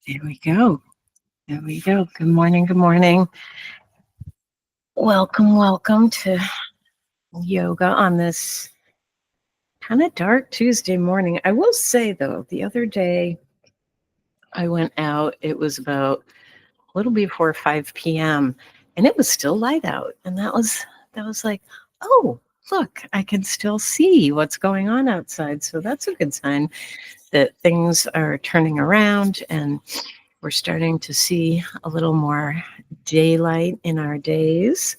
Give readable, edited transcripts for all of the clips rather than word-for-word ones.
There we go. There we go. Good morning. Good morning. Welcome to yoga on this kind of dark Tuesday morning. I will say, though, the other day I went out, it was about a little before 5 p.m., and it was still light out. And that was like, oh, look, I can still see what's going on outside. So that's a good sign that things are turning around and we're starting to see a little more daylight in our days.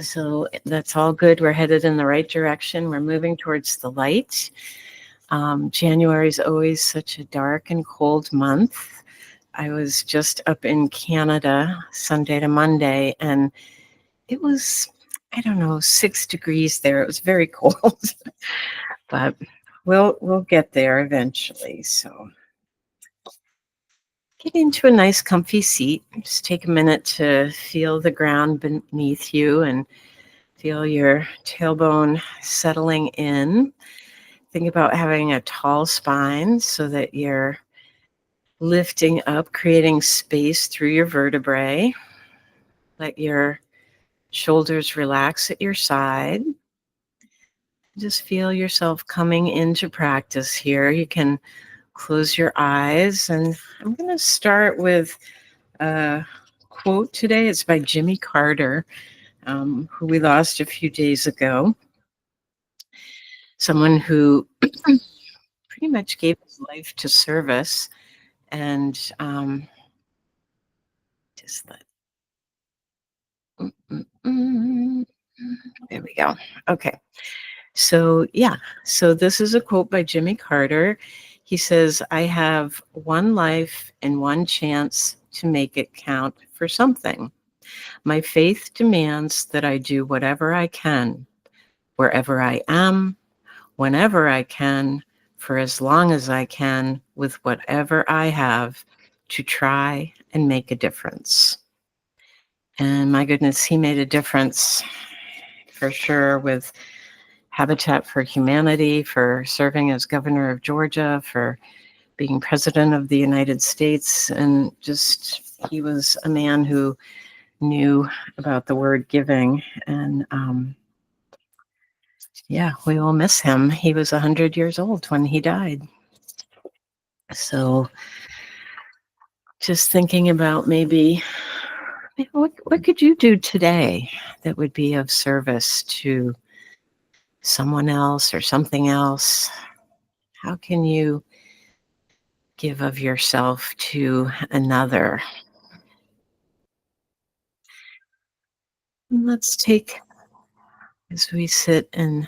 So that's all good. We're headed in the right direction. We're moving towards the light. January is always such a dark and cold month. I was just up in Canada Sunday to Monday, and it was, I don't know, 6 degrees there. It was very cold, but we'll get there eventually. So get into a nice comfy seat. Just take a minute to feel the ground beneath you and feel your tailbone settling in. Think about having a tall spine so that you're lifting up, creating space through your vertebrae. Let your shoulders relax at your side. Just feel yourself coming into practice here. You can close your eyes, and I'm going to start with a quote today. It's by Jimmy Carter, who we lost a few days ago. Someone who pretty much gave his life to service, and just let there we go. Okay. So this is a quote by Jimmy Carter. He says, "I have one life and one chance to make it count for something. My faith demands that I do whatever I can, wherever I am, whenever I can, for as long as I can, with whatever I have, to try and make a difference." And my goodness, he made a difference for sure with Habitat for Humanity, for serving as governor of Georgia, for being president of the United States. And just, he was a man who knew about the word giving. And we will miss him. He was 100 years old when he died. So just thinking about maybe what could you do today that would be of service to someone else or something else? How can you give of yourself to another? And let's take, as we sit and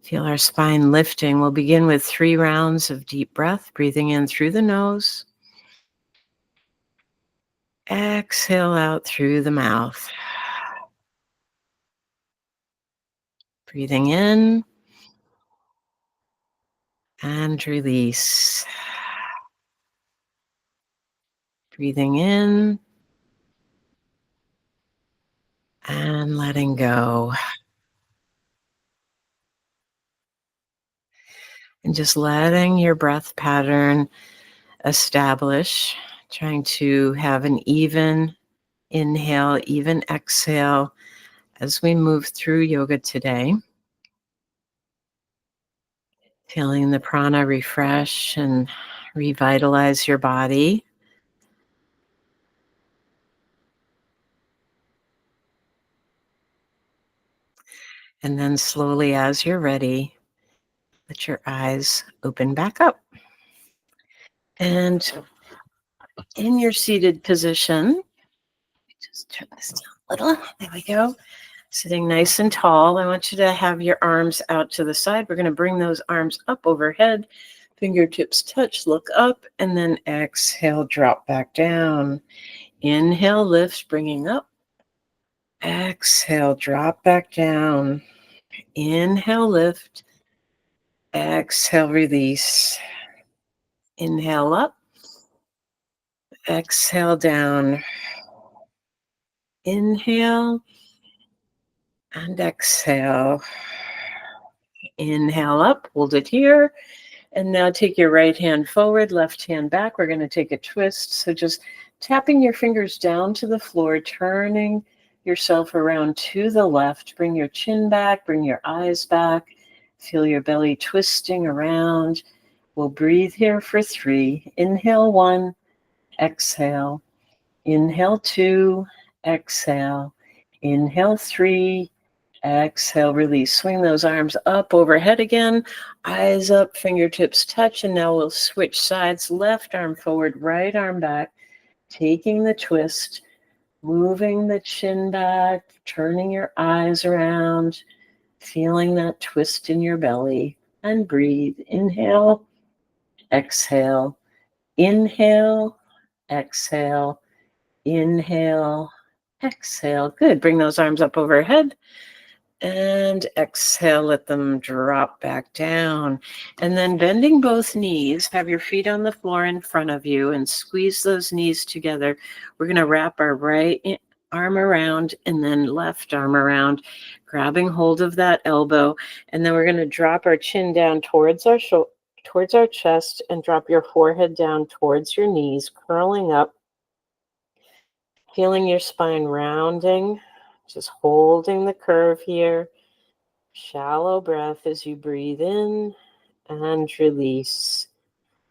feel our spine lifting, we'll begin with 3 rounds of deep breath, breathing in through the nose. Exhale out through the mouth. Breathing in and release. Breathing in and letting go. And just letting your breath pattern establish, trying to have an even inhale, even exhale as we move through yoga today. Feeling the prana refresh and revitalize your body. And then slowly, as you're ready, let your eyes open back up. And in your seated position, just turn this down a little. There we go. Sitting nice and tall. I want you to have your arms out to the side. We're going to bring those arms up overhead. Fingertips touch, look up, and then exhale, drop back down. Inhale, lift, bringing up. Exhale, drop back down. Inhale, lift. Exhale, release. Inhale up. Exhale down. Inhale and exhale. Inhale up, hold it here. And now take your right hand forward, left hand back. We're going to take a twist. So just tapping your fingers down to the floor, turning yourself around to the left. Bring your chin back, bring your eyes back. Feel your belly twisting around. We'll breathe here for 3. Inhale 1, exhale. Inhale 2, exhale. Inhale 3, exhale, release. Swing those arms up overhead again. Eyes up, fingertips touch, and now we'll switch sides. Left arm forward, right arm back. Taking the twist, moving the chin back, turning your eyes around, feeling that twist in your belly, and breathe. Inhale, exhale, inhale, exhale, inhale, exhale. Good. Bring those arms up overhead. And exhale, let them drop back down. And then bending both knees, have your feet on the floor in front of you and squeeze those knees together. We're going to wrap our right arm around and then left arm around, grabbing hold of that elbow. And then we're going to drop our chin down towards our towards our chest and drop your forehead down towards your knees, curling up, feeling your spine rounding. Just holding the curve here. Shallow breath as you breathe in and release.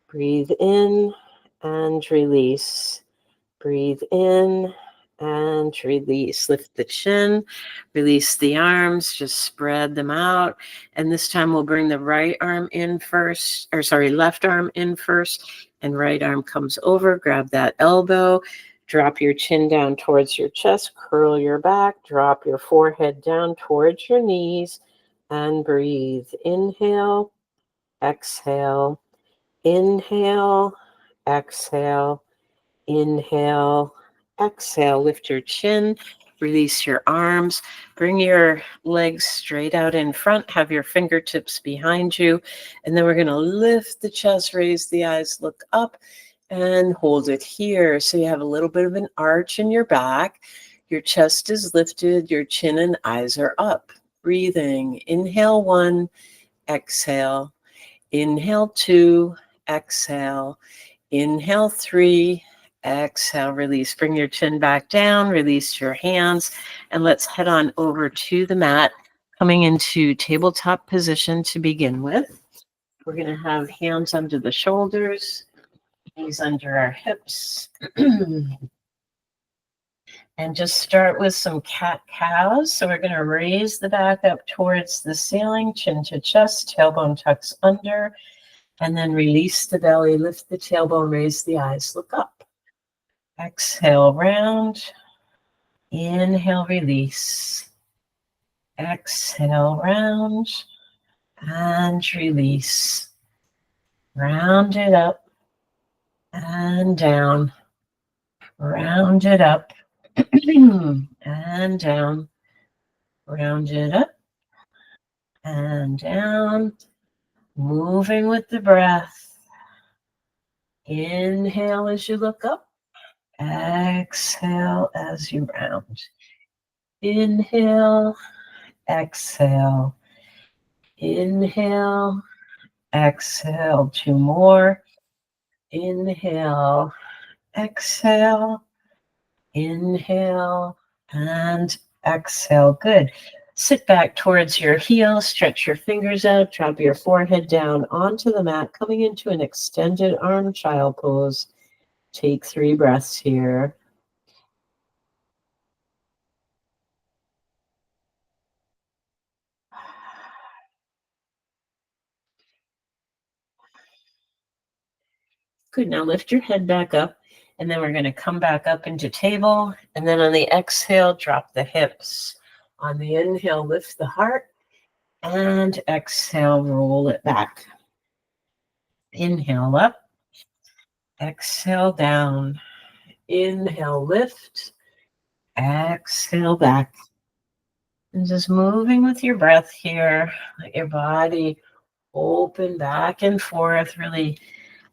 Breathe in and release. Breathe in and release. Lift the chin, release the arms, just spread them out. And this time we'll bring the right arm in first, left arm in first, and right arm comes over. Grab that elbow. Drop your chin down towards your chest, curl your back, drop your forehead down towards your knees, and breathe. Inhale, exhale, inhale, exhale, inhale, exhale. Lift your chin, release your arms, bring your legs straight out in front, have your fingertips behind you, and then we're going to lift the chest, raise the eyes, look up, and hold it here. So you have a little bit of an arch in your back. Your chest is lifted. Your chin and eyes are up. Breathing. Inhale 1, exhale. Inhale 2, exhale. Inhale 3, exhale. Release. Bring your chin back down. Release your hands. And let's head on over to the mat, coming into tabletop position to begin with. We're going to have hands under the shoulders, knees under our hips. And just start with some cat-cows. So we're going to raise the back up towards the ceiling, chin to chest, tailbone tucks under, and then release the belly, lift the tailbone, raise the eyes, look up. Exhale, round. Inhale, release. Exhale, round. And release. Round it up and down. Round it up and down. Round it up and down. Moving with the breath. Inhale as you look up. Exhale as you round. Inhale, exhale. Inhale, exhale. 2 more. Inhale, exhale. Inhale and exhale. Good. Sit back towards your heels, stretch your fingers out, drop your forehead down onto the mat, coming into an extended arm child pose. Take 3 breaths here. Good. Now lift your head back up, and then we're going to come back up into table. And then on the exhale, drop the hips. On the inhale, lift the heart. And exhale, roll it back. Inhale up. Exhale down. Inhale, lift. Exhale back. And just moving with your breath here. Let your body open back and forth, really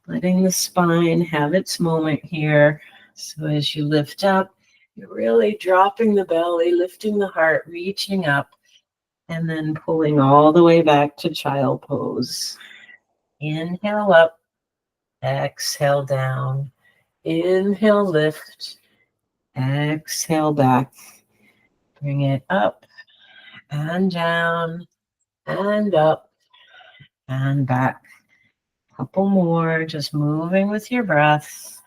letting the spine have its moment here. So as you lift up, you're really dropping the belly, lifting the heart, reaching up, and then pulling all the way back to child pose. Inhale up, exhale down. Inhale, lift, exhale back. Bring it up and down and up and back. Couple more, just moving with your breath.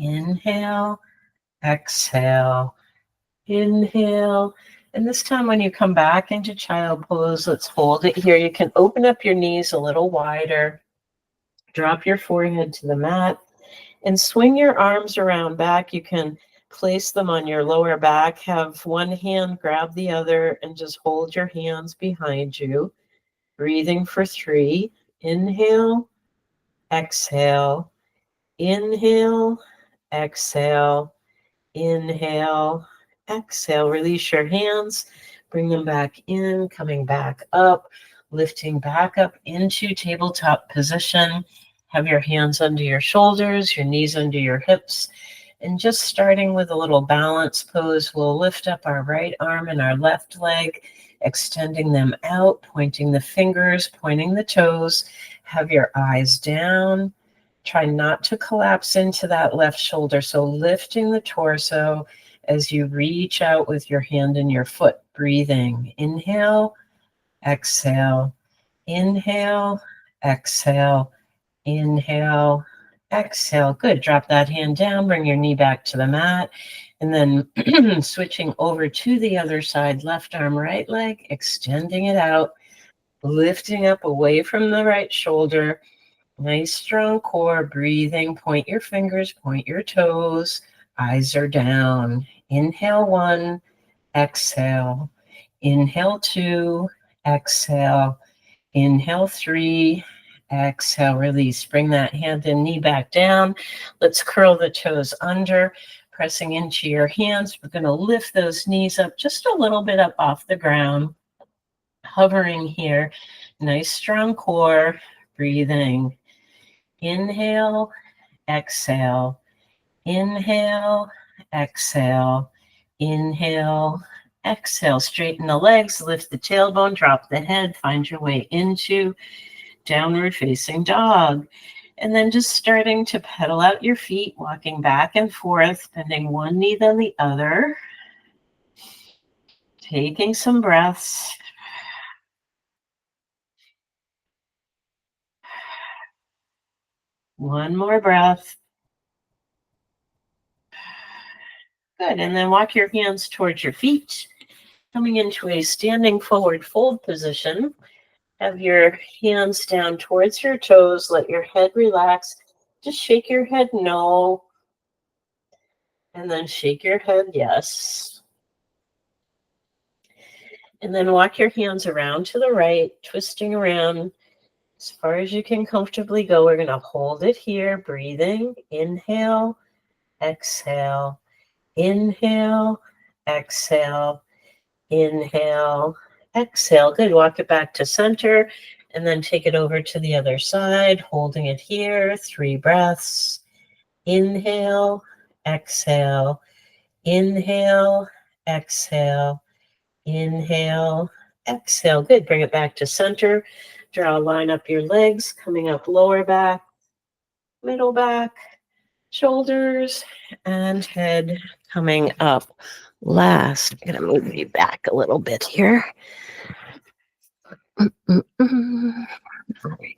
Inhale, exhale, inhale. And this time when you come back into child pose, let's hold it here. You can open up your knees a little wider, drop your forehead to the mat, and swing your arms around back. You can place them on your lower back, have one hand grab the other, and just hold your hands behind you. Breathing for 3. Inhale, exhale, inhale, exhale, inhale, exhale. Release your hands, bring them back in, coming back up, lifting back up into tabletop position. Have your hands under your shoulders, your knees under your hips. And just starting with a little balance pose, we'll lift up our right arm and our left leg, extending them out, pointing the fingers, pointing the toes. Have your eyes down. Try not to collapse into that left shoulder. So lifting the torso as you reach out with your hand and your foot, breathing. Inhale, exhale, inhale, exhale, inhale, exhale. Good. Drop that hand down, bring your knee back to the mat, and then switching over to the other side, left arm, right leg, extending it out, lifting up away from the right shoulder. Nice strong core, breathing. Point your fingers, point your toes. Eyes are down. Inhale 1, exhale. Inhale 2, exhale. Inhale 3, exhale, release. Bring that hand and knee back down. Let's curl the toes under, pressing into your hands. We're going to lift those knees up just a little bit up off the ground. Hovering here. Nice strong core, breathing. Inhale, exhale, inhale, exhale, inhale, exhale. Straighten the legs, lift the tailbone, drop the head, find your way into downward facing dog. And then just starting to pedal out your feet, walking back and forth, bending one knee then the other. Taking some breaths. One more breath. Good. And then walk your hands towards your feet, coming into a standing forward fold position. Have your hands down towards your toes. Let your head relax. Just shake your head no. And then shake your head yes. And then walk your hands around to the right, twisting around as far as you can comfortably go. We're going to hold it here, breathing. Inhale, exhale, inhale, exhale, inhale, exhale. Good. Walk it back to center and then take it over to the other side, holding it here. 3 breaths. Inhale, exhale, inhale, exhale, inhale, exhale. Good. Bring it back to center. Draw a line up your legs, coming up lower back, middle back, shoulders, and head coming up last. I'm going to move you back a little bit here. All right.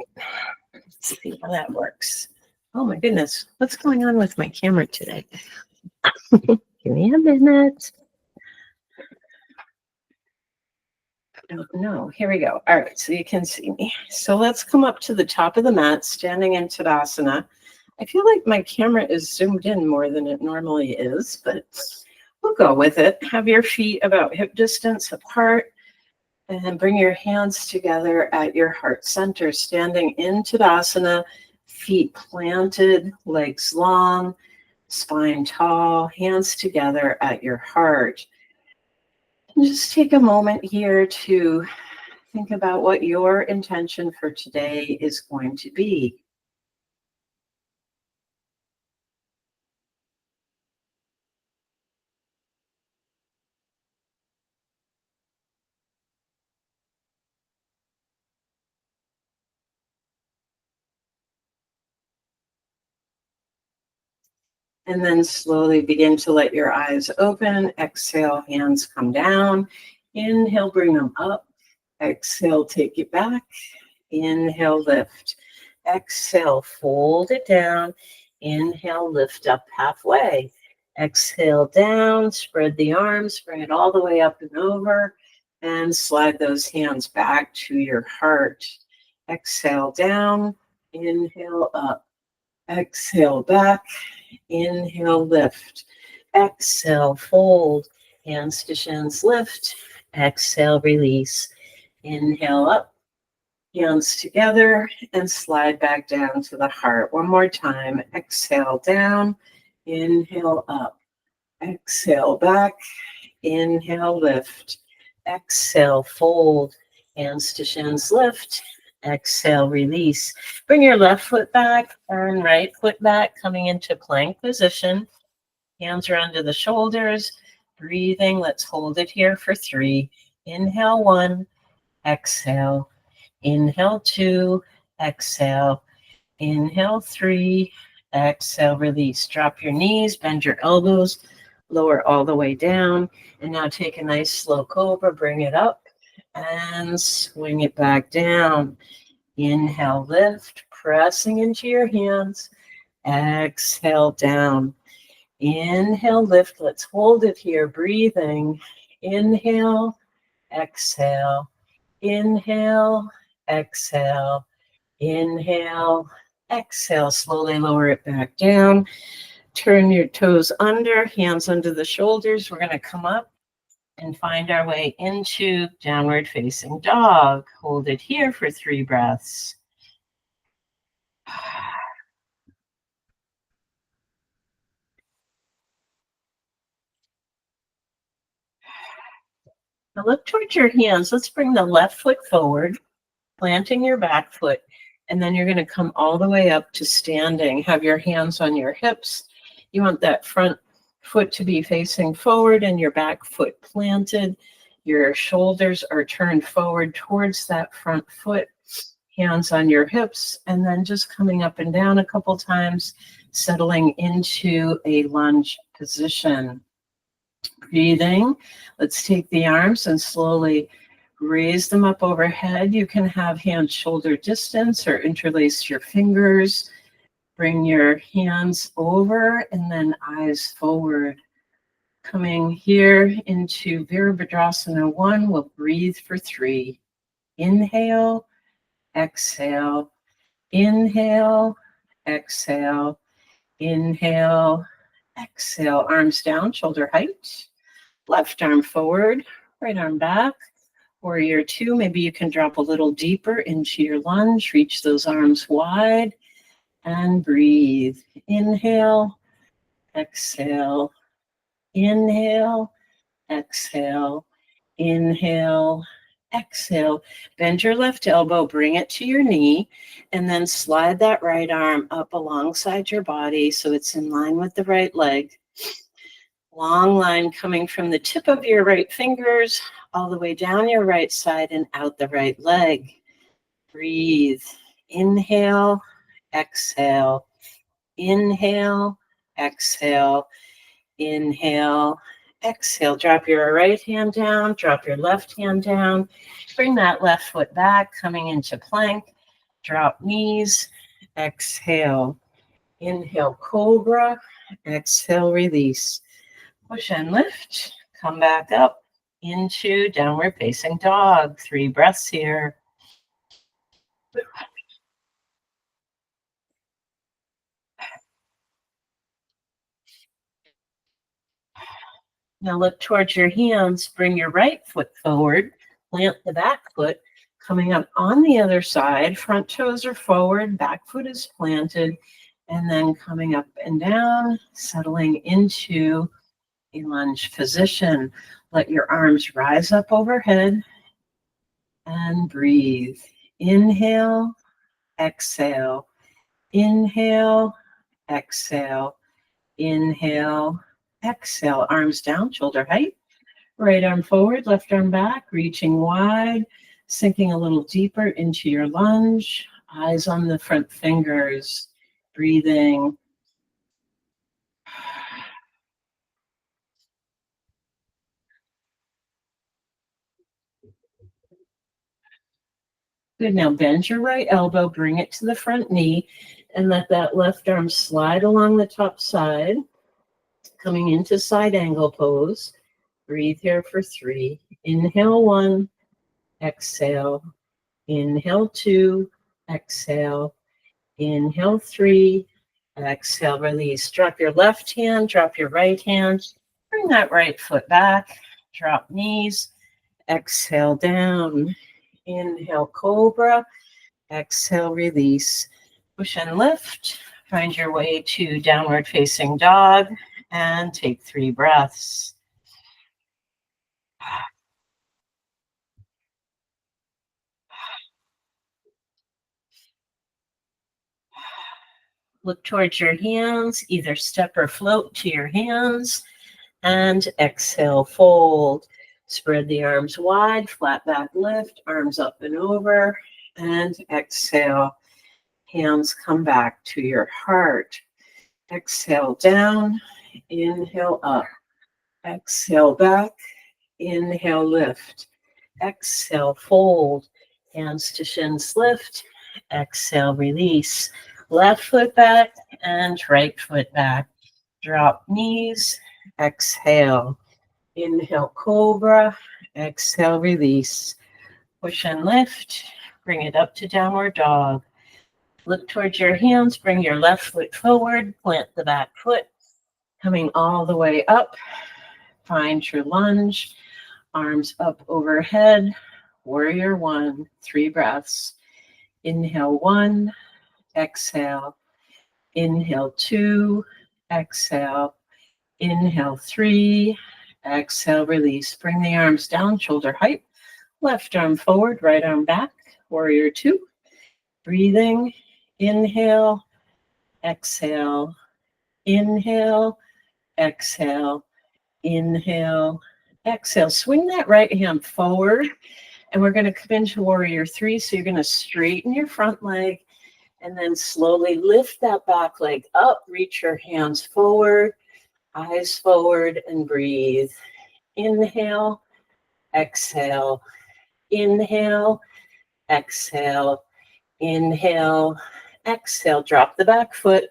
Let's see how that works. Oh my goodness. What's going on with my camera today? Give me a minute. I don't know. Here we go. All right. So you can see me. So let's come up to the top of the mat, standing in Tadasana. I feel like my camera is zoomed in more than it normally is, but we'll go with it. Have your feet about hip distance apart. And then bring your hands together at your heart center, standing in Tadasana, feet planted, legs long, spine tall, hands together at your heart. And just take a moment here to think about what your intention for today is going to be. And then slowly begin to let your eyes open. Exhale, hands come down. Inhale, bring them up. Exhale, take it back. Inhale, lift. Exhale, fold it down. Inhale, lift up halfway. Exhale, down, spread the arms, bring it all the way up and over, and slide those hands back to your heart. Exhale, down. Inhale, up. Exhale, back. Inhale, lift. Exhale, fold. Hands to shins, lift. Exhale, release. Inhale, up. Hands together and slide back down to the heart. One more time. Exhale, down. Inhale, up. Exhale, back. Inhale, lift. Exhale, fold. Hands to shins, lift. Exhale, release. Bring your left foot back, turn right foot back, coming into plank position. Hands are under the shoulders. Breathing. Let's hold it here for 3. Inhale, 1. Exhale. Inhale, 2. Exhale. Inhale, 3. Exhale, release. Drop your knees, bend your elbows, lower all the way down. And now take a nice slow cobra, bring it up and swing it back down. Inhale, lift, pressing into your hands. Exhale, down. Inhale, lift. Let's hold it here, breathing. Inhale, exhale. Inhale, exhale. Inhale, exhale. Slowly lower it back down. Turn your toes under, hands under the shoulders. We're going to come up and find our way into downward facing dog. Hold it here for 3 breaths. Now look towards your hands. Let's bring the left foot forward, planting your back foot, and then you're going to come all the way up to standing. Have your hands on your hips. You want that front foot to be facing forward and your back foot planted. Your shoulders are turned forward towards that front foot, hands on your hips, and then just coming up and down a couple times, settling into a lunge position. Breathing. Let's take the arms and slowly raise them up overhead. You can have hands shoulder distance or interlace your fingers. Bring your hands over and then eyes forward. Coming here into Virabhadrasana 1, we'll breathe for 3. Inhale, exhale, inhale, exhale, inhale, exhale. Arms down, shoulder height. Left arm forward, right arm back. Warrior 2, maybe you can drop a little deeper into your lunge. Reach those arms wide and breathe. Inhale, exhale, inhale, exhale, inhale, exhale. Bend your left elbow, bring it to your knee, and then slide that right arm up alongside your body so it's in line with the right leg. Long line coming from the tip of your right fingers all the way down your right side and out the right leg. Breathe. Inhale, exhale. Inhale, exhale. Inhale, exhale. Drop your right hand down, drop your left hand down. Bring that left foot back, coming into plank. Drop knees, exhale. Inhale, cobra. Exhale, release. Push and lift, come back up into downward facing dog. 3 breaths here. Now look towards your hands, bring your right foot forward, plant the back foot, coming up on the other side. Front toes are forward, back foot is planted, and then coming up and down, settling into a lunge position. Let your arms rise up overhead and breathe. Inhale, exhale, inhale, exhale, inhale, exhale. Arms down, shoulder height. Right arm forward, left arm back, reaching wide, sinking a little deeper into your lunge. Eyes on the front fingers. Breathing. Good. Now bend your right elbow, bring it to the front knee, and let that left arm slide along the top side, coming into side angle pose. Breathe here for 3. Inhale 1, exhale. Inhale 2, exhale. Inhale 3, exhale, release. Drop your left hand, drop your right hand. Bring that right foot back. Drop knees. Exhale down. Inhale, cobra. Exhale, release. Push and lift. Find your way to downward facing dog and take 3 breaths. Look towards your hands, either step or float to your hands, and exhale, fold. Spread the arms wide, flat back lift, arms up and over, and exhale. Hands come back to your heart. Exhale down, inhale up, exhale back, inhale lift, exhale fold, hands to shins lift, exhale release. Left foot back and right foot back. Drop knees, exhale. Inhale, cobra, exhale, release. Push and lift, bring it up to downward dog. Look towards your hands, bring your left foot forward, plant the back foot, coming all the way up. Find your lunge, arms up overhead, warrior 1, 3 breaths. Inhale 1, exhale. Inhale 2, exhale. Inhale 3, exhale, release. Bring the arms down, shoulder height. Left arm forward, right arm back. Warrior 2. Breathing. Inhale, exhale. Inhale, exhale. Inhale, exhale. Swing that right hand forward. And we're going to come into warrior 3. So you're going to straighten your front leg and then slowly lift that back leg up. Reach your hands forward, eyes forward, and breathe. Inhale, exhale. Inhale, exhale. Inhale, exhale. Drop the back foot.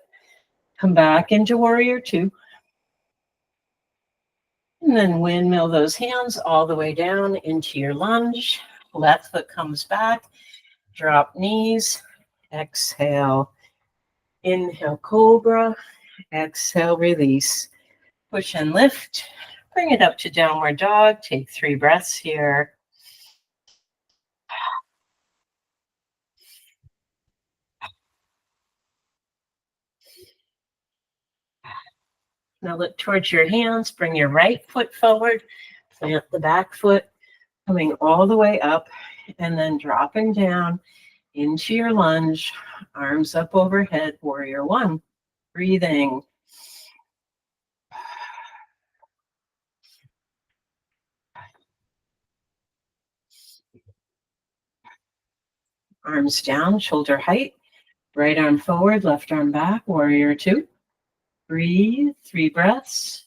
Come back into warrior 2. And then windmill those hands all the way down into your lunge. Left foot comes back. Drop knees. Exhale. Inhale, cobra. Exhale, release. Push and lift. Bring it up to downward dog. Take 3 breaths here. Now look towards your hands. Bring your right foot forward. Plant the back foot, coming all the way up, and then dropping down into your lunge. Arms up overhead, warrior 1. Breathing. Arms down, shoulder height. Right arm forward, left arm back, warrior 2. Breathe, 3 breaths.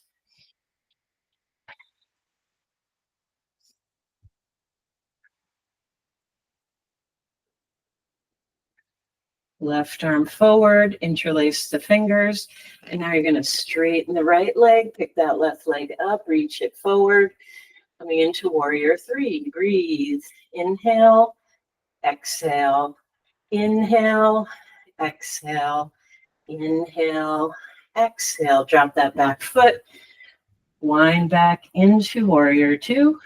Left arm forward, interlace the fingers. And now you're going to straighten the right leg, pick that left leg up, reach it forward. Coming into warrior 3. Breathe. Inhale, exhale. Inhale, exhale. Inhale, exhale. Drop that back foot. Wind back into warrior 2.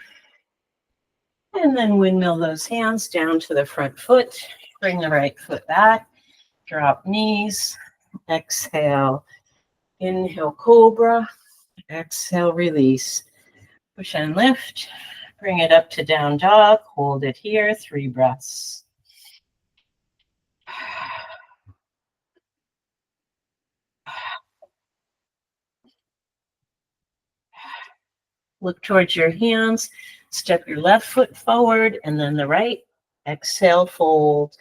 And then windmill those hands down to the front foot. Bring the right foot back. Drop knees. Exhale. Inhale, cobra. Exhale, release. Push and lift. Bring it up to down dog. Hold it here. 3 breaths. Look towards your hands. Step your left foot forward and then the right. Exhale, fold.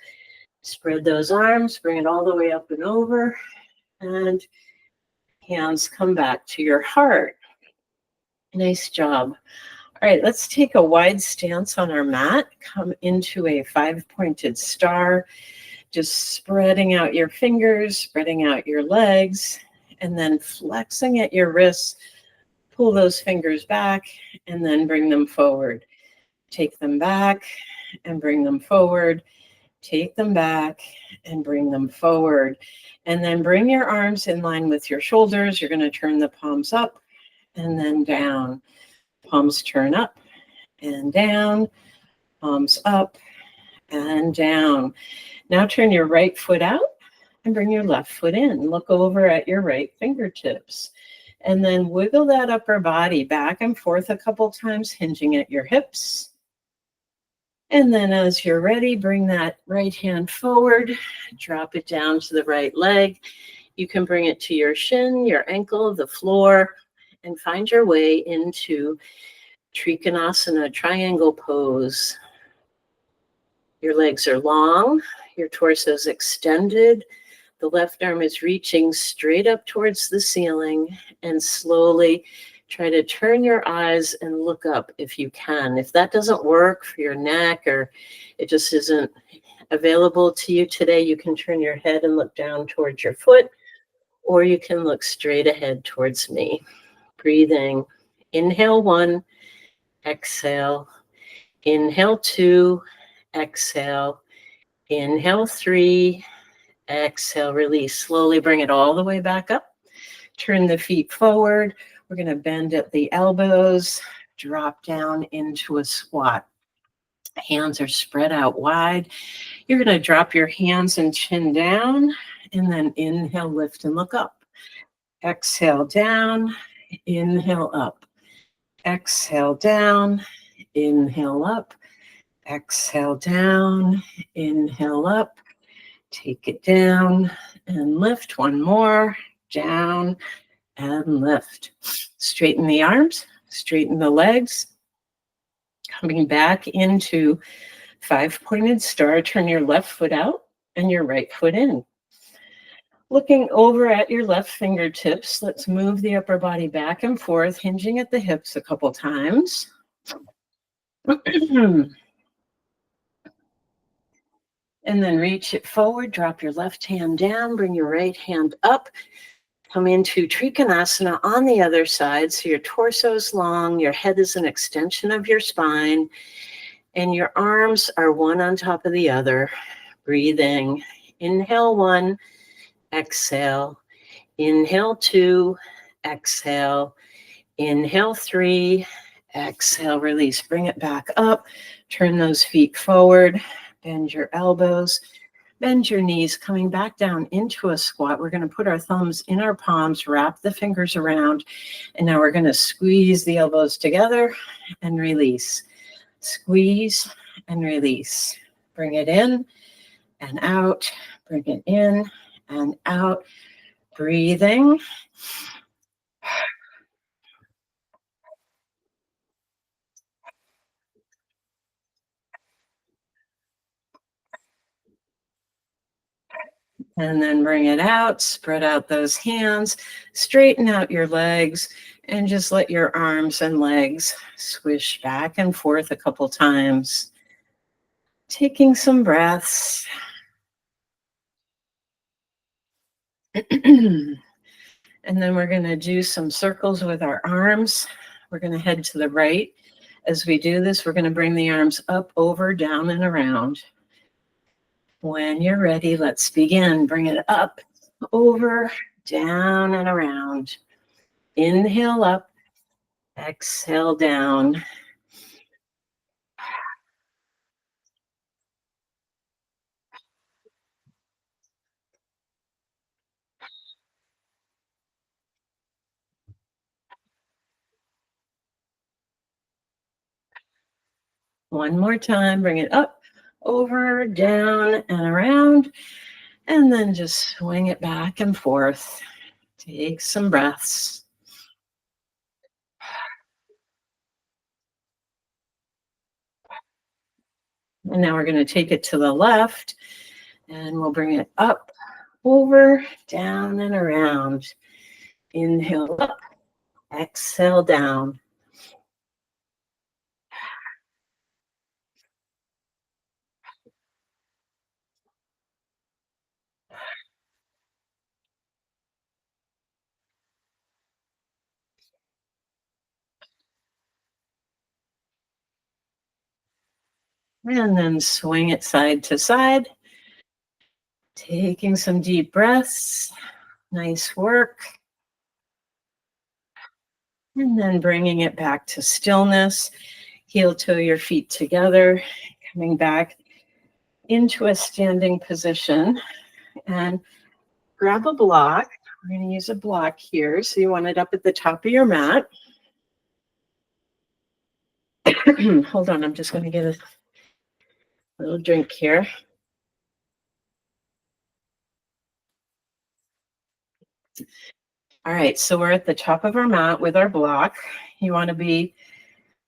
Spread those arms. Bring it all the way up and over. And hands come back to your heart. Nice job. All right, let's take a wide stance on our mat. Come into a 5-pointed star, just spreading out your fingers, spreading out your legs, and then flexing at your wrists. Pull those fingers back and then bring them forward. Take them back and bring them forward. Take them back and bring them forward. And then bring your arms in line with your shoulders. You're going to turn the palms up and then down. Palms turn up and down. Palms up and down. Now turn your right foot out and bring your left foot in. Look over at your right fingertips. And then wiggle that upper body back and forth a couple times, hinging at your hips. And then as you're ready, bring that right hand forward, drop it down to the right leg. You can bring it to your shin, your ankle, the floor, and find your way into Trikonasana, triangle pose. Your legs are long, your torso is extended. The left arm is reaching straight up towards the ceiling, and slowly try to turn your eyes and look up if you can. If that doesn't work for your neck or it just isn't available to you today, you can turn your head and look down towards your foot, or you can look straight ahead towards me. Breathing. Inhale 1, exhale. Inhale 2, exhale. Inhale 3, exhale, release. Slowly bring it all the way back up. Turn the feet forward. We're going to bend at the elbows, drop down into a squat. Hands are spread out wide. You're going to drop your hands and chin down, and then inhale, lift and look up. Exhale down, inhale up. Exhale down, inhale up. Exhale down, inhale up. Take it down and lift. One more. Down and lift. Straighten the arms, straighten the legs. Coming back into 5-pointed star, turn your left foot out and your right foot in. Looking over at your left fingertips, let's move the upper body back and forth, hinging at the hips a couple times. And then reach it forward, drop your left hand down, bring your right hand up. Come into Trikonasana on the other side. So your torso is long, your head is an extension of your spine, and your arms are one on top of the other. Breathing. Inhale 1, exhale. Inhale 2, exhale. Inhale 3, exhale, release. Bring it back up. Turn those feet forward. Bend your elbows. Bend your knees, coming back down into a squat. We're going to put our thumbs in our palms, wrap the fingers around, and now we're going to squeeze the elbows together and release. Squeeze and release. Bring it in and out. Bring it in and out. Breathing. And then bring it out, spread out those hands, straighten out your legs, and just let your arms and legs swish back and forth a couple times. Taking some breaths. And then we're going to do some circles with our arms. We're going to head to the right. As we do this, we're going to bring the arms up, over, down, and around. When you're ready, let's begin. Bring it up, over, down, and around. Inhale up, exhale down. One more time, bring it up, over, down, and around. And then just swing it back and forth. Take some breaths. And now we're going to take it to the left, and we'll bring it up, over, down, and around. Inhale up, exhale down. And then swing it side to side. Taking some deep breaths. Nice work. And then bringing it back to stillness. Heel toe your feet together. Coming back into a standing position. And grab a block. We're going to use a block here. So you want it up at the top of your mat. Hold on, I'm just going to get a little drink here. All right, so we're at the top of our mat with our block. You want to be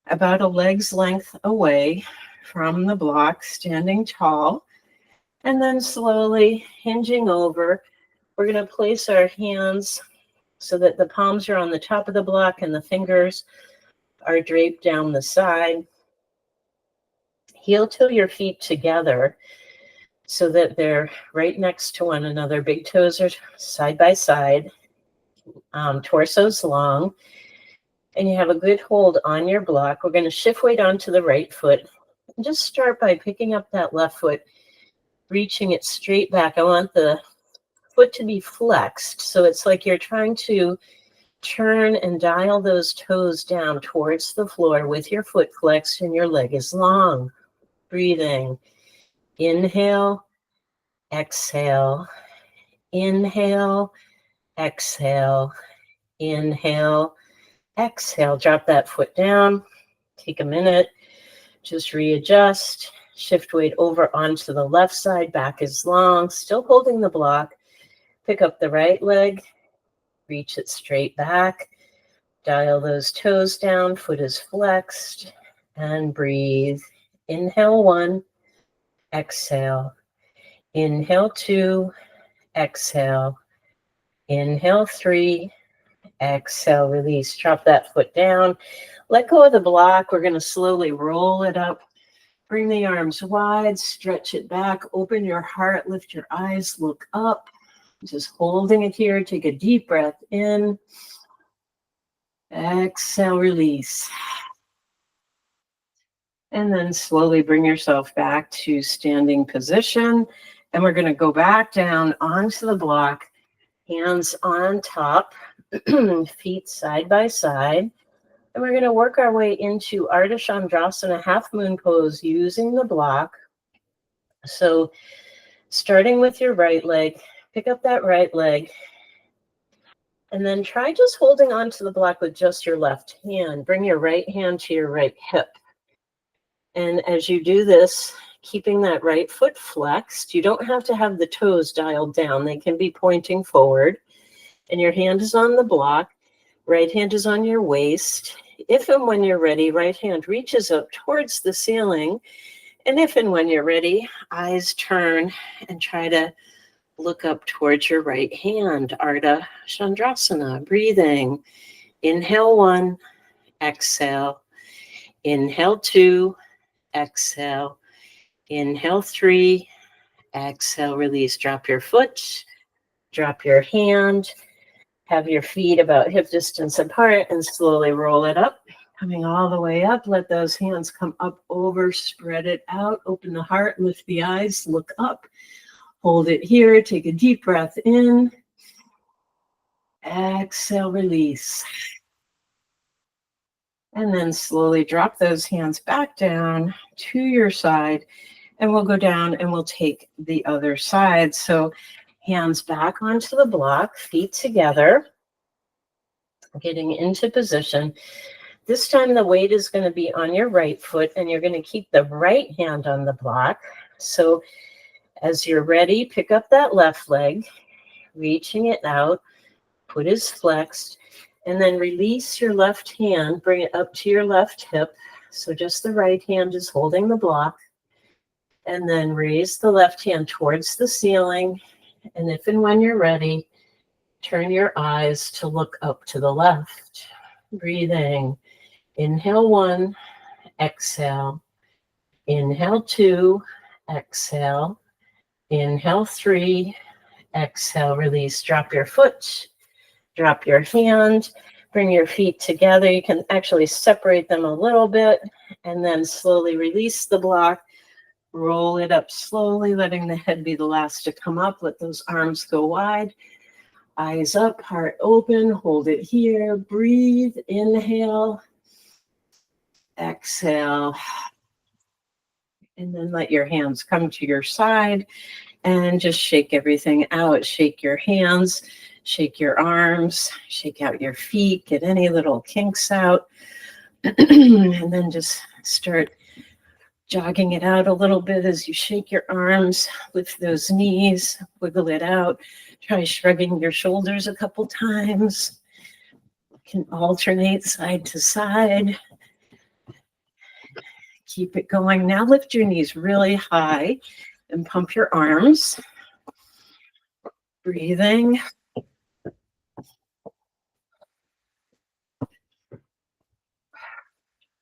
about a leg's length away from the block, standing tall, and then slowly hinging over. We're going to place our hands so that the palms are on the top of the block and the fingers are draped down the side. Heel toe your feet together so that they're right next to one another. Big toes are side by side, torso's long, and you have a good hold on your block. We're going to shift weight onto the right foot. And just start by picking up that left foot, reaching it straight back. I want the foot to be flexed. So it's like you're trying to turn and dial those toes down towards the floor with your foot flexed and your leg is long. Breathing. Inhale, exhale, inhale, exhale, inhale, exhale. Drop that foot down. Take a minute. Just readjust. Shift weight over onto the left side. Back is long. Still holding the block. Pick up the right leg. Reach it straight back. Dial those toes down. Foot is flexed. And breathe. Inhale 1. Exhale. Inhale 2. Exhale. Inhale 3. Exhale, release. Drop that foot down. Let go of the block. We're going to slowly roll it up. Bring the arms wide. Stretch it back. Open your heart. Lift your eyes. Look up. Just holding it here. Take a deep breath in. Exhale, release. And then slowly bring yourself back to standing position. And we're going to go back down onto the block. Hands on top, feet side by side. And we're going to work our way into Ardha Chandrasana, half moon pose using the block. So starting with your right leg, pick up that right leg. And then try just holding onto the block with just your left hand. Bring your right hand to your right hip. And as you do this, keeping that right foot flexed, you don't have to have the toes dialed down. They can be pointing forward. And your hand is on the block. Right hand is on your waist. If and when you're ready, right hand reaches up towards the ceiling. And if and when you're ready, eyes turn and try to look up towards your right hand. Ardha Chandrasana, breathing. Inhale 1, exhale. Inhale 2, exhale. Inhale 3, exhale, release. Drop your foot, drop your hand. Have your feet about hip distance apart and slowly roll it up. Coming all the way up, let those hands come up over, spread it out, open the heart, lift the eyes, look up. Hold it here, take a deep breath in. Exhale, release. And then slowly drop those hands back down to your side. And we'll go down and we'll take the other side. So hands back onto the block, feet together, getting into position. This time the weight is going to be on your right foot and you're going to keep the right hand on the block. So as you're ready, pick up that left leg, reaching it out, foot is flexed, and then release your left hand, bring it up to your left hip. So just the right hand is holding the block. And then raise the left hand towards the ceiling. And if and when you're ready, turn your eyes to look up to the left. Breathing. Inhale 1, exhale. Inhale 2, exhale. Inhale 3, exhale, release. Drop your foot, drop your hand, bring your feet together. You can actually separate them a little bit and then slowly release the block. Roll it up slowly, letting the head be the last to come up. Let those arms go wide. Eyes up, heart open. Hold it here. Breathe. Inhale. Exhale. And then let your hands come to your side and just shake everything out. Shake your hands, shake your arms, shake out your feet, get any little kinks out. And then just start jogging it out a little bit as you shake your arms, lift those knees, wiggle it out. Try shrugging your shoulders a couple times. You can alternate side to side. Keep it going. Now lift your knees really high and pump your arms. Breathing.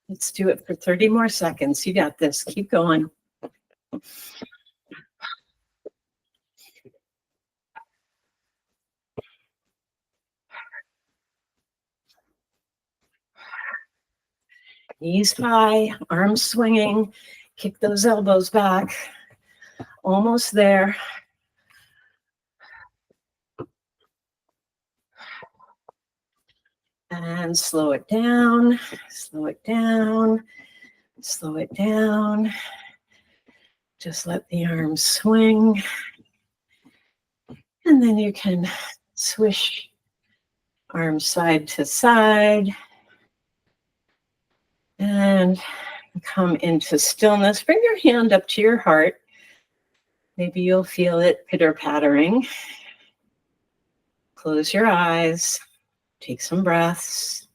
Let's do it for 30 more seconds. You got this. Keep going. Knees high, arms swinging. Kick those elbows back. Almost there. And slow it down, slow it down, slow it down. Just let the arms swing. And then you can swish arms side to side. And come into stillness. Bring your hand up to your heart. Maybe you'll feel it pitter-pattering. Close your eyes. Take some breaths.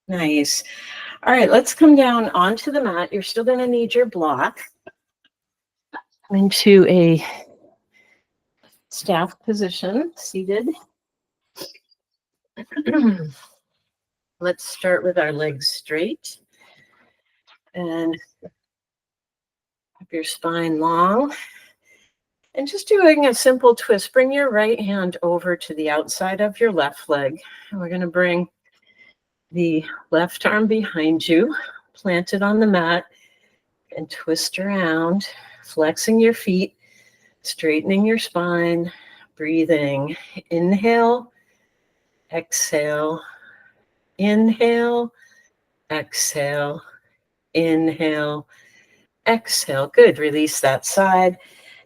Nice. All right, let's come down onto the mat. You're still going to need your block. Into a staff position, seated. Let's start with our legs straight. And keep your spine long. And just doing a simple twist. Bring your right hand over to the outside of your left leg. And we're going to bring the left arm behind you, plant it on the mat, and twist around, flexing your feet, straightening your spine, breathing. Inhale, exhale, inhale, exhale, inhale, exhale. Good. Release that side.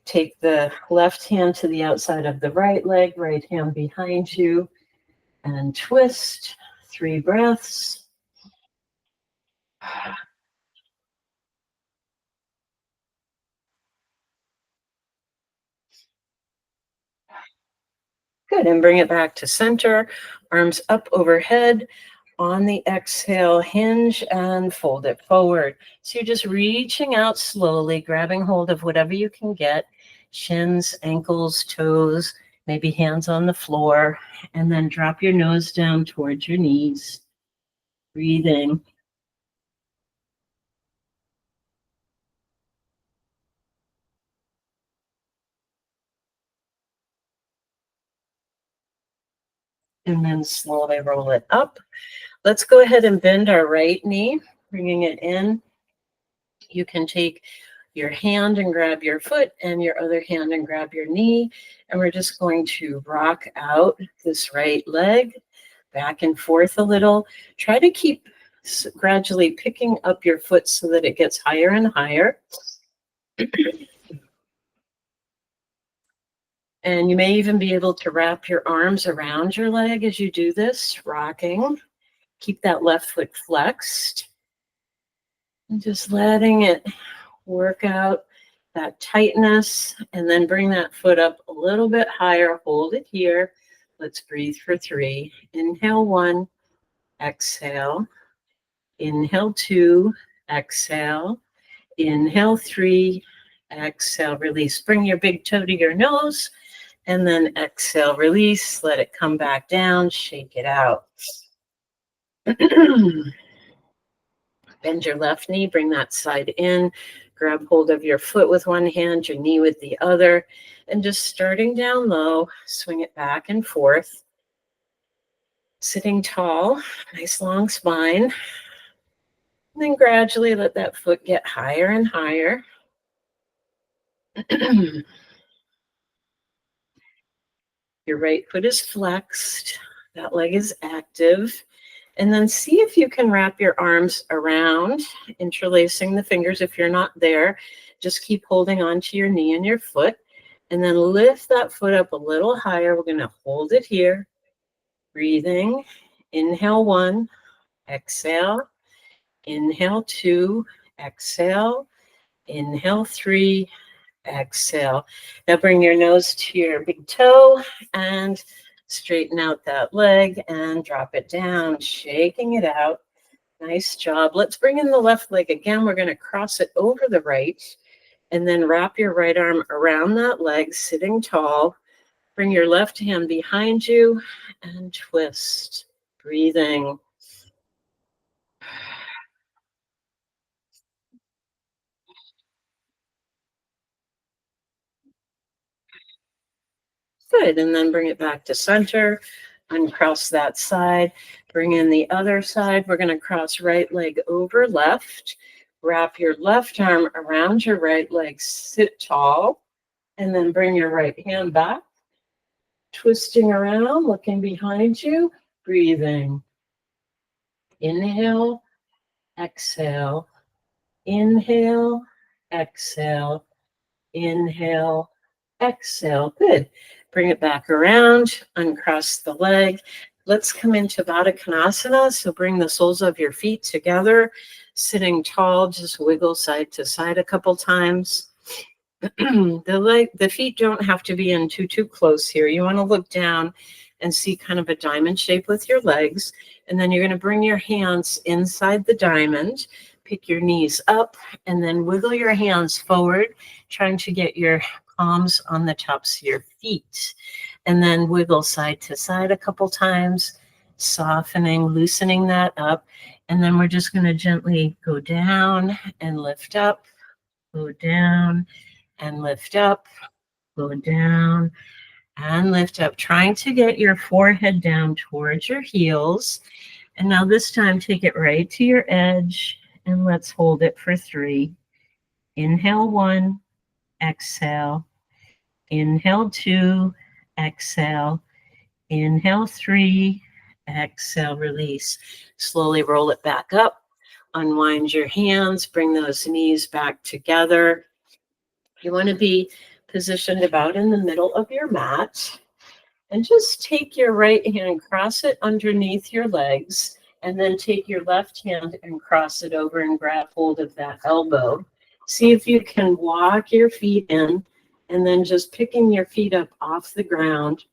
Take the left hand to the outside of the right leg, right hand behind you, and twist. 3 breaths. Good. And bring it back to center. Arms up overhead. On the exhale, hinge and fold it forward. So you're just reaching out slowly, grabbing hold of whatever you can get. Shins, ankles, toes, maybe hands on the floor. And then drop your nose down towards your knees. Breathing. And then slowly roll it up. Let's go ahead and bend our right knee, bringing it in. You can take your hand and grab your foot and your other hand and grab your knee. And we're just going to rock out this right leg back and forth a little. Try to keep gradually picking up your foot so that it gets higher and higher. And you may even be able to wrap your arms around your leg as you do this, rocking. Keep that left foot flexed. And just letting it work out that tightness. And then bring that foot up a little bit higher. Hold it here. Let's breathe for 3. Inhale 1. Exhale. Inhale 2. Exhale. Inhale 3. Exhale. Release. Bring your big toe to your nose. And then exhale, release, let it come back down, shake it out. Bend your left knee, bring that side in, Grab hold of your foot with one hand, your knee with the other, and just starting down low, swing it back and forth. Sitting tall, nice long spine. And then gradually let that foot get higher and higher. Your right foot is flexed. That leg is active. And then see if you can wrap your arms around, interlacing the fingers if you're not there. Just keep holding on to your knee and your foot. And then lift that foot up a little higher. We're going to hold it here. Breathing. Inhale 1, exhale. Inhale 2, exhale. Inhale 3, exhale. Now bring your nose to your big toe and straighten out that leg and drop it down, shaking it out. Nice job. Let's bring in the left leg again. We're going to cross it over the right and then wrap your right arm around that leg, sitting tall. Bring your left hand behind you and twist. Breathing. Good. And then bring it back to center. Uncross that side. Bring in the other side. We're going to cross right leg over left. Wrap your left arm around your right leg. Sit tall. And then bring your right hand back. Twisting around, looking behind you. Breathing. Inhale. Exhale. Inhale. Exhale. Inhale. Exhale. Good. Bring it back around, uncross the leg. Let's come into Baddha Konasana. So bring the soles of your feet together, sitting tall, just wiggle side to side a couple times. The feet don't have to be in too close here. You want to look down and see kind of a diamond shape with your legs. And then you're going to bring your hands inside the diamond, pick your knees up, and then wiggle your hands forward, trying to get your palms on the tops of your feet. And then wiggle side to side a couple times, softening, loosening that up. And then we're just going to gently go down and lift up, go down and lift up, go down and lift up, trying to get your forehead down towards your heels. And now this time, take it right to your edge and let's hold it for 3. Inhale 1, exhale. Inhale 2, exhale. Inhale 3, exhale, release. Slowly roll it back up. Unwind your hands, bring those knees back together. You want to be positioned about in the middle of your mat. And just take your right hand, cross it underneath your legs, and then take your left hand and cross it over and grab hold of that elbow. See if you can walk your feet in, and then just picking your feet up off the ground.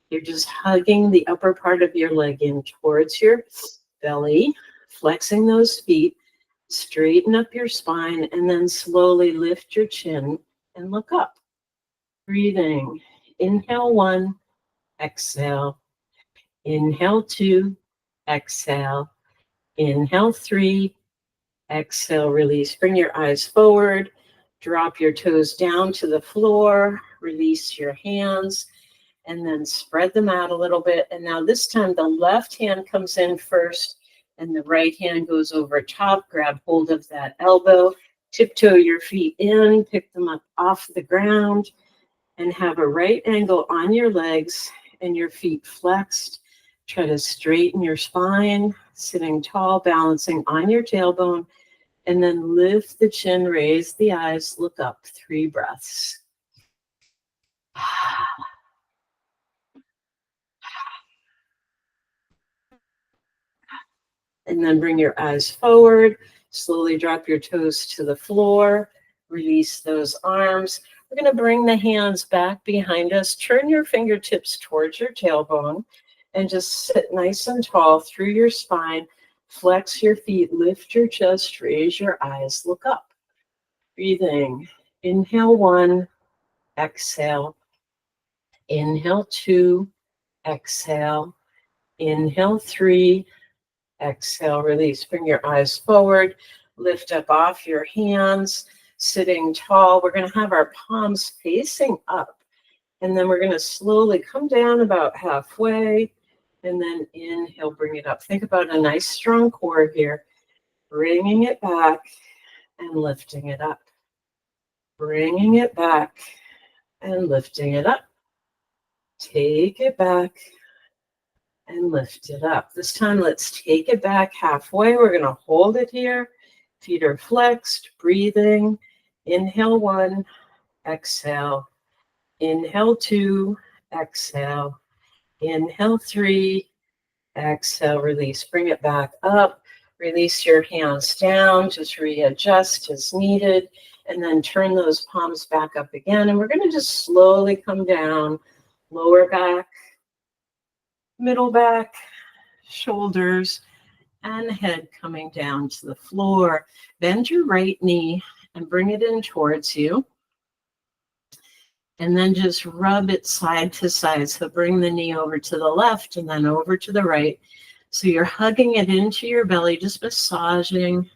You're just hugging the upper part of your leg in towards your belly, flexing those feet, straighten up your spine, and then slowly lift your chin and look up. Breathing. Inhale 1. Exhale. Inhale 2, exhale. Inhale 3, exhale, release. Bring your eyes forward, drop your toes down to the floor, release your hands, and then spread them out a little bit. And now this time the left hand comes in first and the right hand goes over top. Grab hold of that elbow, tiptoe your feet in, pick them up off the ground, and have a right angle on your legs and your feet flexed. Try to straighten your spine, sitting tall, balancing on your tailbone, and then lift the chin, raise the eyes, look up. 3 breaths. And then bring your eyes forward, slowly drop your toes to the floor, release those arms. We're going to bring the hands back behind us, turn your fingertips towards your tailbone, and just sit nice and tall through your spine. Flex your feet, lift your chest, raise your eyes, look up. Breathing. Inhale 1, exhale. Inhale 2, exhale. Inhale 3, exhale, release. Bring your eyes forward, lift up off your hands, sitting tall. We're going to have our palms facing up. And then we're going to slowly come down about halfway. And then inhale, bring it up. Think about a nice strong core here. Bringing it back and lifting it up. Bringing it back and lifting it up. Take it back and lift it up. This time, let's take it back halfway. We're going to hold it here. Feet are flexed, breathing. Inhale 1, exhale. Inhale 2, exhale. Inhale 3, exhale, release. Bring it back up. Release your hands down. Just readjust as needed. And then turn those palms back up again. And we're going to just slowly come down. Lower back, middle back, shoulders, and head coming down to the floor. Bend your right knee and bring it in towards you. And then just rub it side to side. So bring the knee over to the left and then over to the right. So you're hugging it into your belly, just massaging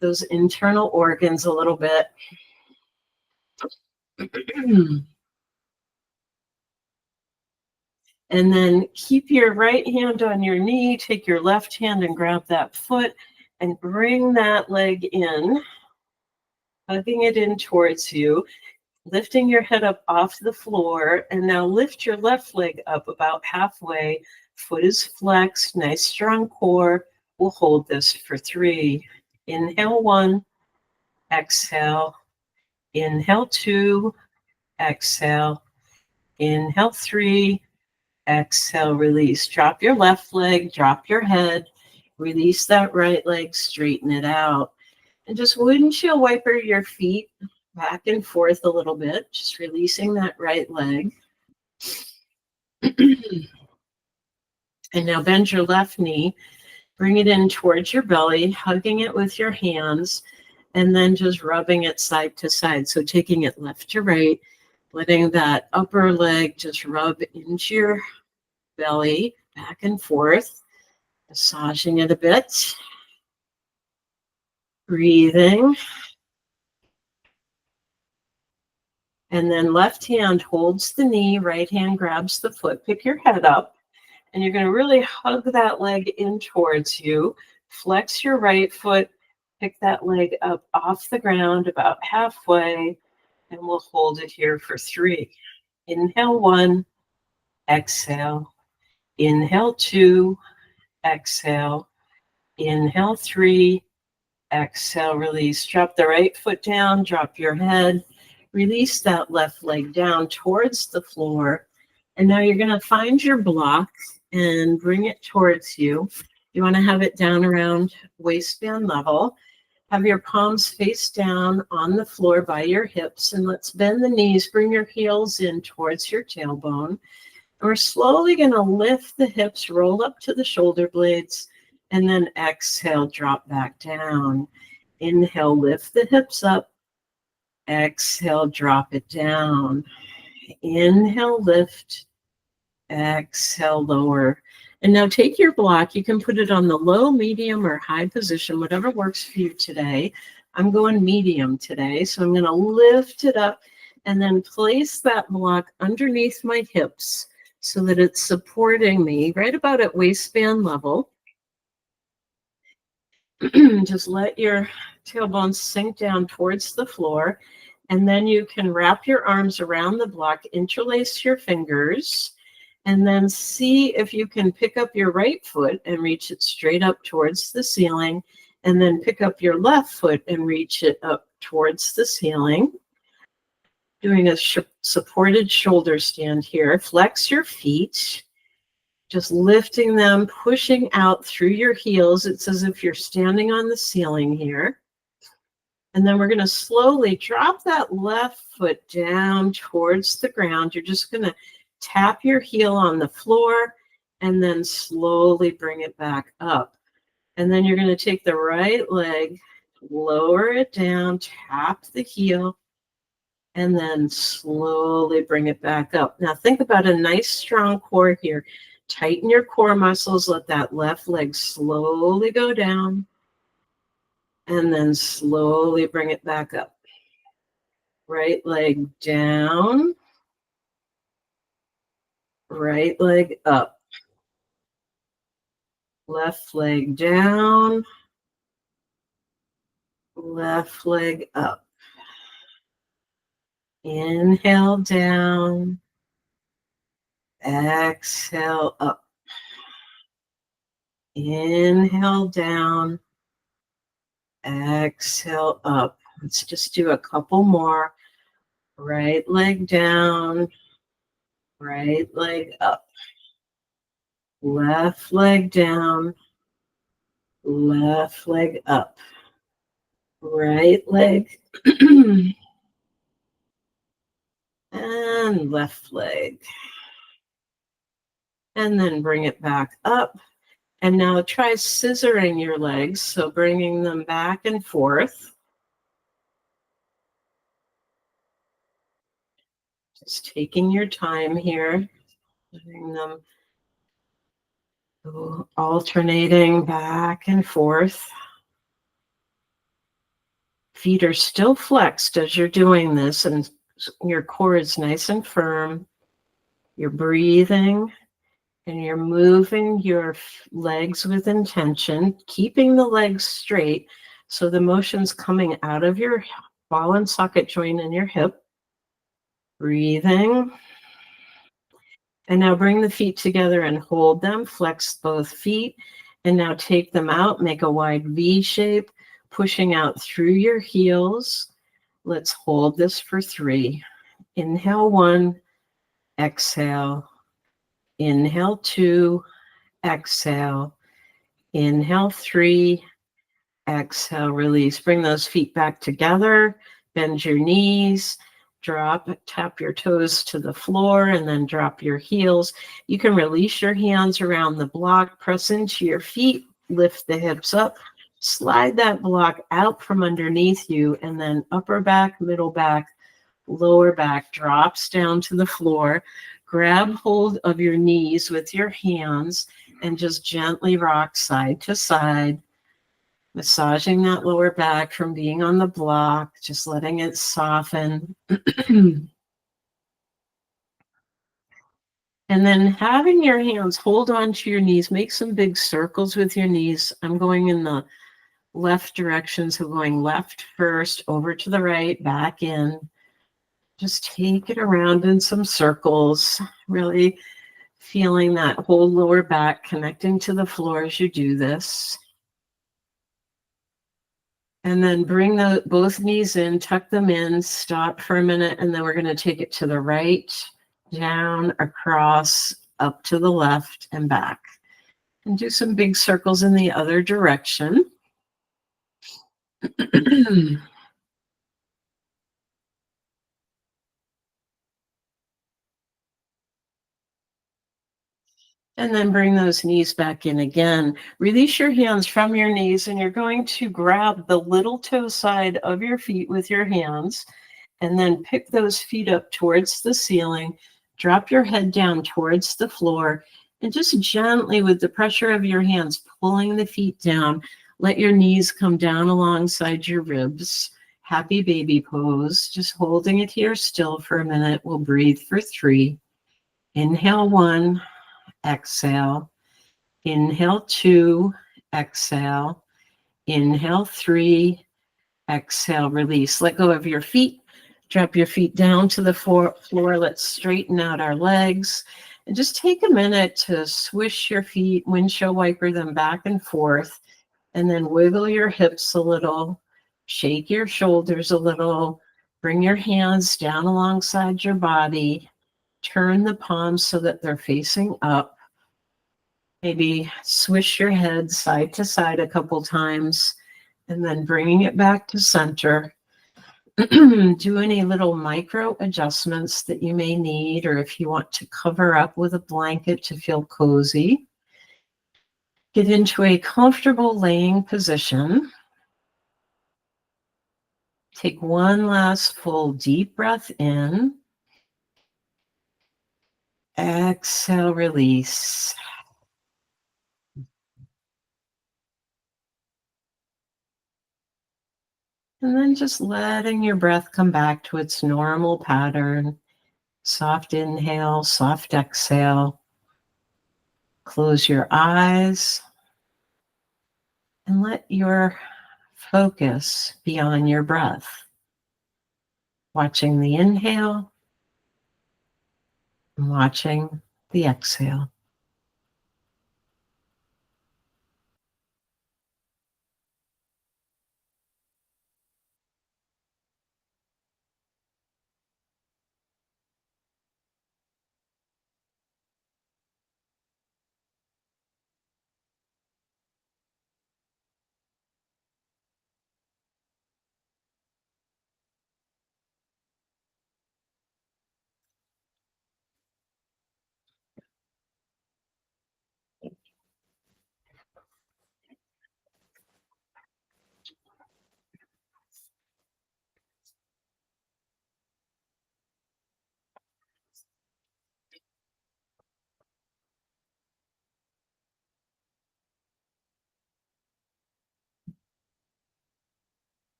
those internal organs a little bit. And then keep your right hand on your knee, take your left hand and grab that foot and bring that leg in, hugging it in towards you, lifting your head up off the floor. And now lift your left leg up about halfway. Foot is flexed, nice strong core. We'll hold this for 3. Inhale 1, exhale. Inhale 2, exhale. Inhale 3, exhale, release. Drop your left leg, drop your head, release that right leg, straighten it out. And just windshield wiper your feet back and forth a little bit, just releasing that right leg. And now bend your left knee, bring it in towards your belly, hugging it with your hands, and then just rubbing it side to side. So taking it left to right, letting that upper leg just rub into your belly, back and forth, massaging it a bit. Breathing. And then left hand holds the knee, right hand grabs the foot. Pick your head up, and you're going to really hug that leg in towards you. Flex your right foot, pick that leg up off the ground about halfway, and we'll hold it here for 3. Inhale 1, exhale. Inhale 2, exhale. Inhale 3, exhale, release. Drop the right foot down, drop your head. Release that left leg down towards the floor. And now you're going to find your block and bring it towards you. You want to have it down around waistband level. Have your palms face down on the floor by your hips. And let's bend the knees. Bring your heels in towards your tailbone. And we're slowly going to lift the hips, roll up to the shoulder blades, and then exhale, drop back down. Inhale, lift the hips up. Exhale, drop it down. Inhale, lift. Exhale, lower. And now take your block. You can put it on the low, medium, or high position, whatever works for you today. I'm going medium today, so I'm going to lift it up and then place that block underneath my hips so that it's supporting me right about at waistband level. Just let your tailbone sink down towards the floor, and then you can wrap your arms around the block, interlace your fingers, and then see if you can pick up your right foot and reach it straight up towards the ceiling, and then pick up your left foot and reach it up towards the ceiling. Doing a supported shoulder stand here. Flex your feet. Just lifting them, pushing out through your heels. It's as if you're standing on the ceiling here. And then we're going to slowly drop that left foot down towards the ground. You're just going to tap your heel on the floor and then slowly bring it back up. And then you're going to take the right leg, lower it down, tap the heel, and then slowly bring it back up. Now think about a nice strong core here. Tighten your core muscles. Let that left leg slowly go down and then slowly bring it back up. Right leg down, right leg up, left leg down, left leg up. Inhale down, exhale up. Inhale down, exhale up. Let's just do a couple more. Right leg down, right leg up, left leg down, left leg up, right leg and left leg. And then bring it back up. And now try scissoring your legs, so bringing them back and forth. Just taking your time here, letting them go alternating back and forth. Feet are still flexed as you're doing this, and your core is nice and firm. You're breathing, and you're moving your legs with intention, keeping the legs straight so the motion's coming out of your ball and socket joint in your hip. Breathing. And now bring the feet together and hold them. Flex both feet. And now take them out. Make a wide V shape, pushing out through your heels. Let's hold this for 3. Inhale 1, exhale. Inhale 2, exhale. Inhale 3, exhale, release. Bring those feet back together. Bend your knees. Tap your toes to the floor, and then drop your heels. You can release your hands around the block, press into your feet, lift the hips up, slide that block out from underneath you, and then upper back, middle back, lower back drops down to the floor. Grab hold of your knees with your hands and just gently rock side to side, massaging that lower back from being on the block, just letting it soften. And then having your hands hold on to your knees, make some big circles with your knees. I'm going in the left direction, so going left first, over to the right, back in. Just take it around in some circles, really feeling that whole lower back connecting to the floor as you do this. And then bring both knees in, tuck them in, stop for a minute, and then we're going to take it to the right, down, across, up to the left, and back. And do some big circles in the other direction. And then bring those knees back in again. Release your hands from your knees, and you're going to grab the little toe side of your feet with your hands, and then pick those feet up towards the ceiling. Drop your head down towards the floor, and just gently, with the pressure of your hands, pulling the feet down, let your knees come down alongside your ribs. Happy baby pose. Just holding it here still for a minute. We'll breathe for 3. Inhale 1. Exhale. Inhale 2, exhale. Inhale 3, exhale, release. Let go of your feet. Drop your feet down to the floor. Let's straighten out our legs. And just take a minute to swish your feet, windshield wiper them back and forth, and then wiggle your hips a little, shake your shoulders a little, bring your hands down alongside your body, turn the palms so that they're facing up. Maybe swish your head side to side a couple times, and then bringing it back to center. Do any little micro adjustments that you may need, or if you want to cover up with a blanket to feel cozy. Get into a comfortable laying position. Take one last full deep breath in. Exhale, release. And then just letting your breath come back to its normal pattern. Soft inhale, soft exhale. Close your eyes and let your focus be on your breath, watching the inhale and watching the exhale.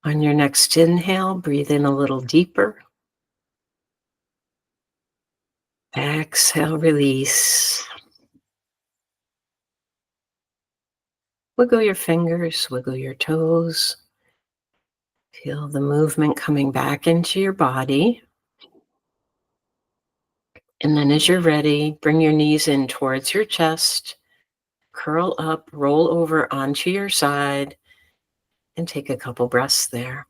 On your next inhale, breathe in a little deeper. Exhale, release. Wiggle your fingers, wiggle your toes. Feel the movement coming back into your body. And then as you're ready, bring your knees in towards your chest, curl up, roll over onto your side, and take a couple breaths there.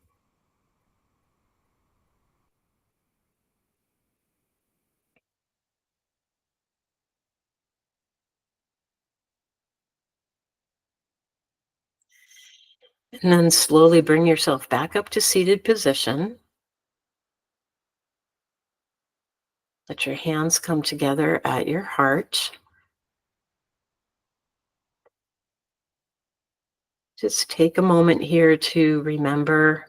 And then slowly bring yourself back up to seated position. Let your hands come together at your heart. Just take a moment here to remember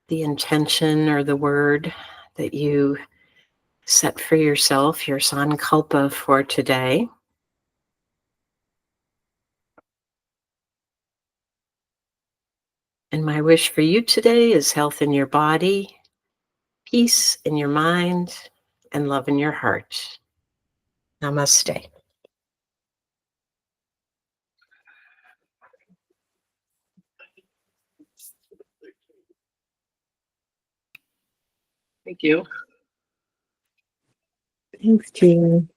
the intention or the word that you set for yourself, your sankalpa for today. And my wish for you today is health in your body, peace in your mind, and love in your heart. Namaste. Thank you. Thanks, Jean.